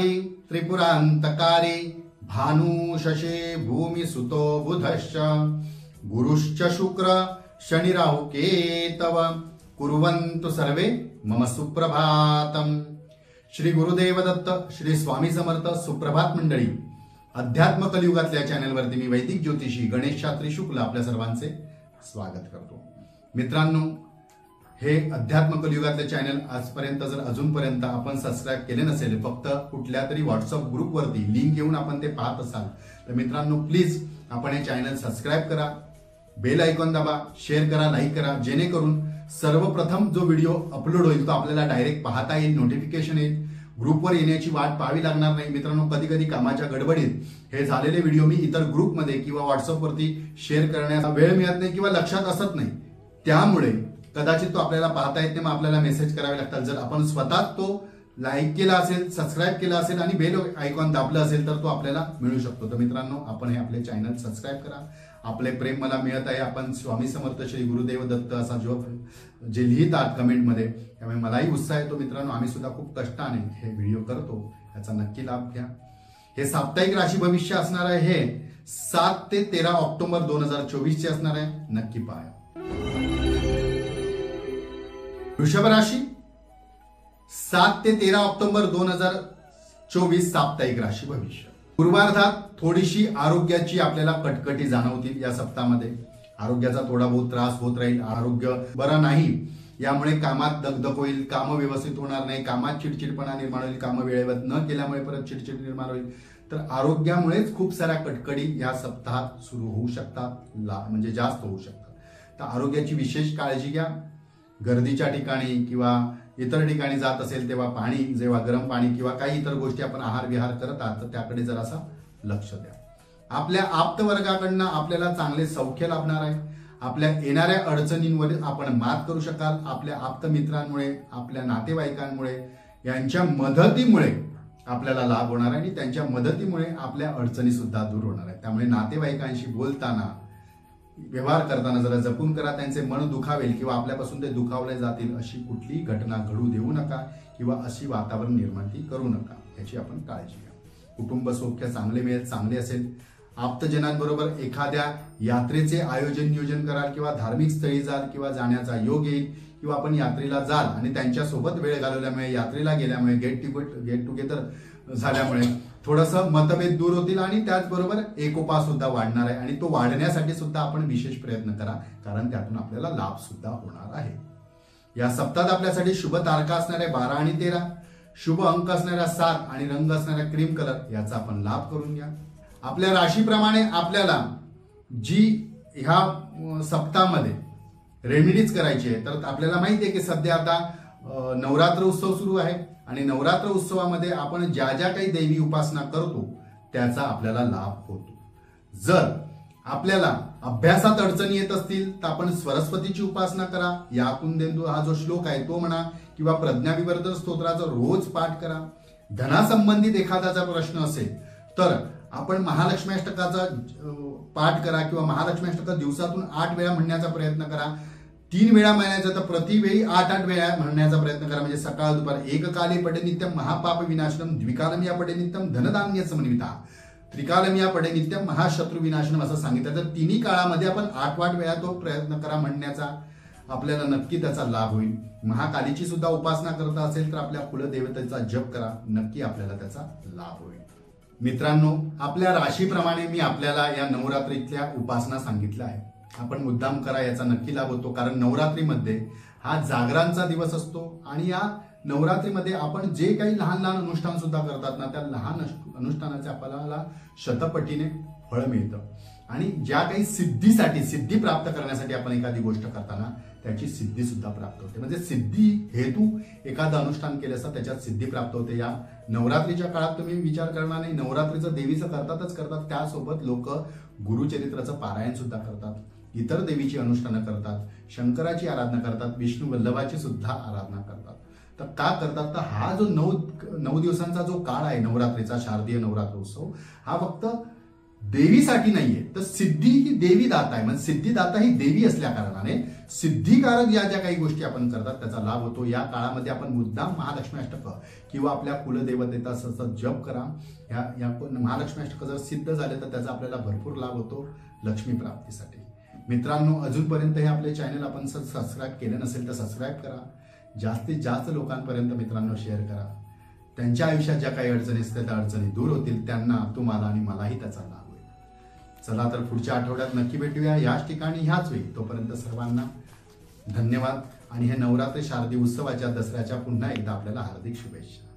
त्रिपुरारी त्रिपुरांतकारी भानु शशे भूमि सुतो बुधश्च गुरुश्च शुक्र शनि राहु केतव कुर्वन्तु सर्वे मम सुप्रभातम। श्री गुरुदेव दत्त श्री स्वामी समर्थ। सुप्रभात मंडळी, अध्यात्म कलियुगातल्या चॅनलवरती मी वैदिक ज्योतिषी गणेश शास्त्री शुक्ल आपल्या सर्वांचे स्वागत करतो। मित्रांनो, हे अध्यात्म कलियुगातले चॅनल आजपर्यंत जर अजूनपर्यंत आपण सबस्क्राईब केले नसेल, फक्त कुठल्या तरी व्हॉट्सअप ग्रुपवरती लिंक घेऊन आपण ते पाहत असाल तर मित्रांनो प्लीज आपण हे चॅनल सबस्क्राईब करा, बेल आयकॉन दाबा, शेअर करा, लाईक करा, जेणेकरून सर्वप्रथम जो व्हिडिओ अपलोड होईल तो आपल्याला डायरेक्ट पाहता येईल, नोटिफिकेशन येईल, ग्रुपवर येण्याची वाट पाहावी लागणार नाही। मित्रांनो, कधी कधी कामाच्या गडबडीत हे झालेले व्हिडिओ मी इतर ग्रुपमध्ये किंवा व्हॉट्सअपवरती शेअर करण्याचा वेळ मिळत नाही किंवा लक्षात असत नाही, त्यामुळे कदाचित तो आपल्याला पाहता येत नाही, मग आपल्याला मेसेज करावे लागतात। जर आपण स्वतः तो लाईक केला असेल, सबस्क्राईब केला असेल आणि बेल आयकॉन दाबलं असेल तर तो आपल्याला मिळू शकतो। तर मित्रांनो, आपण हे आपले चॅनल सबस्क्राईब करा। आपले प्रेम मला मिळत आहे, आपण स्वामी समर्थ श्री गुरुदेव दत्त असा जे लिहितात कमेंटमध्ये, त्यामुळे मलाही उत्साह येतो। मित्रांनो, आम्ही सुद्धा खूप कष्टाने हे व्हिडिओ करतो, याचा नक्की लाभ घ्या। हे साप्ताहिक राशी भविष्य असणार आहे, हे 7 ते 13 ऑक्टोबर 2024 चे असणार आहे, नक्की पहा। वृषभ राशी 7 ते 13 ऑक्टोबर 2024 साप्ताहिक राशी भविष्य। पूर्वार्धात थोडीशी आरोग्याची आपल्याला कटकटी जाणवतील। या सप्ताहामध्ये आरोग्याचा थोडा बहुत त्रास होत राहील, आरोग्य बरं नाही, यामुळे कामात दगदग होईल, काम व्यवस्थित होणार नाही, कामात चिडचिडपणा निर्माण होईल, काम वेळेवर न केल्यामुळे परत चिडचिड निर्माण होईल। तर आरोग्यामुळेच खूप साऱ्या कटकडी या सप्ताहात सुरू होऊ शकतात, म्हणजे जास्त होऊ शकतात। तर आरोग्याची विशेष काळजी घ्या। गर्दीच्या ठिकाणी किंवा इतर ठिकाणी जात असेल तेव्हा पाणी, जेव्हा गरम पाणी किंवा काही इतर गोष्टी आपण आहार विहार करत आहात तर त्याकडे जरासा लक्ष द्या। आपल्या आप्त वर्गाकडनं आपल्याला चांगले सौख्य लाभणार आहे। आपल्या येणाऱ्या अडचणींवर आपण मात करू शकाल। आपल्या आप्त मित्रांमुळे, आपल्या नातेवाईकांमुळे, यांच्या मदतीमुळे आपल्याला लाभ होणार आहे आणि त्यांच्या मदतीमुळे आपल्या अडचणी सुद्धा दूर होणार आहेत। त्यामुळे नातेवाईकांशी बोलताना, व्यवहार करताना जरा जपून करा, त्यांचे मन दुखावेल किंवा आपल्यापासून ते दुखावले जातील अशी कुठलीही घटना घडू देऊ नका किंवा अशी वातावरण निर्माण करू नका, याची आपण काळजी घ्या। कुटुंब सौख्य चांगले मिळेल, चांगले असेल। आप्तजनांबरोबर एखाद्या यात्रेचे आयोजन नियोजन कराल किंवा धार्मिक स्थळी जाल किंवा जाण्याचा योग येईल किंवा आपण यात्रेला जाल आणि त्यांच्यासोबत वेळ घालवल्यामुळे, यात्रेला गेल्यामुळे, गेट टुगेदर झाल्यामुळे थोडंसं मतभेद दूर होतील आणि त्याचबरोबर एकोपा सुद्धा वाढणार आहे आणि तो वाढण्यासाठी सुद्धा आपण विशेष प्रयत्न करा, कारण त्यातून आपल्याला लाभ सुद्धा होणार आहे। या सप्ताहात आपल्यासाठी शुभ तारखा असणाऱ्या 12 आणि 13, शुभ अंक असणाऱ्या 7 आणि रंग असणाऱ्या क्रीम कलर, याचा आपण लाभ करून घ्या। आपल्या राशीप्रमाणे आपल्याला जी ह्या सप्ताहामध्ये रेमेडीज करायची आहे, तर आपल्याला माहिती आहे की सध्या आता नवरात्र उत्सव सुरू आहे आणि नवरात्र उत्सवामध्ये आपण ज्या ज्या काही देवी उपासना करतो त्याचा आपल्याला लाभ होतो। जर आपल्याला अभ्यासात अडचणी येत असतील तर आपण सरस्वतीची उपासना करा, या कुंदेंदू हा जो श्लोक आहे तो म्हणा किंवा प्रज्ञाविवर्धन स्तोत्राचा रोज पाठ करा। धनासंबंधित एखादाचा प्रश्न असेल तर आपण महालक्ष्मीष्टकाचा पाठ करा किंवा महालक्ष्मीष्टक दिवसातून 8 वेळा म्हणण्याचा प्रयत्न करा। 3 वेळा म्हणायचं तर प्रतिवेळी 8 वेळा म्हणण्याचा प्रयत्न करा, म्हणजे सकाळ दुपार। एक काले पडे नित्यम महापाप विनाशनम, द्विकालमिया पडे नित्यम धनधान्य समन्विता, त्रिकालमिया पडे नित्यम महाशत्रू विनाशनम असं सांगितलं। तर तिन्ही काळामध्ये आपण 8 वेळा तो प्रयत्न करा म्हणण्याचा, आपल्याला नक्की त्याचा लाभ होईल। महाकालीची सुद्धा उपासना करत असेल तर आपल्या कुलदेवतेचा जप करा, नक्की आपल्याला त्याचा लाभ होईल। मित्रांनो, आपल्या राशीप्रमाणे मी आपल्याला या नवरात्रीतल्या उपासना सांगितल्या आहे, आपण मुद्दाम करा, याचा नक्की लाभ होतो। कारण नवरात्रीमध्ये हा जागरांचा दिवस असतो आणि या नवरात्रीमध्ये आपण जे काही लहान लहान अनुष्ठान सुद्धा करतात ना, त्या लहान अनुष्ठानाचे आपल्याला शतपटीने फळ मिळतं आणि ज्या काही सिद्धी प्राप्त करण्यासाठी आपण एखादी गोष्ट करताना त्याची सिद्धी सुद्धा प्राप्त होते। म्हणजे सिद्धी हेतू एखादं अनुष्ठान केलं असता त्याच्यात सिद्धी प्राप्त होते। या नवरात्रीच्या काळात तुम्ही विचार करणार नाही, नवरात्रीचं देवीचं करतात, त्यासोबत लोक गुरुचरित्राचं पारायण सुद्धा करतात, इतर देवीची अनुष्ठानं करतात, शंकराची आराधना करतात, विष्णू वल्लभाची सुद्धा आराधना करतात। तर का करतात, तर हा जो 9 दिवसांचा जो काळ आहे नवरात्रीचा, शारदीय नवरात्र उत्सव, हा फक्त देवीसाठी नाहीये, तर सिद्धी ही देवी दाता आहे. म्हणजे सिद्धिदाता ही देवी असल्या कारणाने सिद्धिकारक ज्या काही गोष्टी आपण करतात त्याचा लाभ होतो. या काळामध्ये आपण मुद्दाम महालक्ष्मी अष्टक किंवा आपल्या कुलदेवतेचा सतत जप करा. या महालक्ष्मी अष्टक जर सिद्ध झाले तर त्याचा आपल्याला भरपूर लाभ होतो लक्ष्मी प्राप्तीसाठी. मित्रांनो, अजूनपर्यंत हे आपले चॅनल आपण सबस्क्राईब केले नसेल तर सबस्क्राईब करा. जास्तीत जास्त लोकांपर्यंत मित्रांनो शेअर करा. त्यांच्या आयुष्यात ज्या काही अडचणी असतात त्या अडचणी दूर होतील, त्यांना, तुम्हाला आणि मलाही त्याचा लाभ होईल. चला तर पुढच्या आठवड्यात नक्की भेटूया याच ठिकाणी ह्याच वेळी. तोपर्यंत सर्वांना धन्यवाद आणि हे नवरात्री शारदीय उत्सवाच्या दसऱ्याच्या पुन्हा एकदा आपल्याला हार्दिक शुभेच्छा.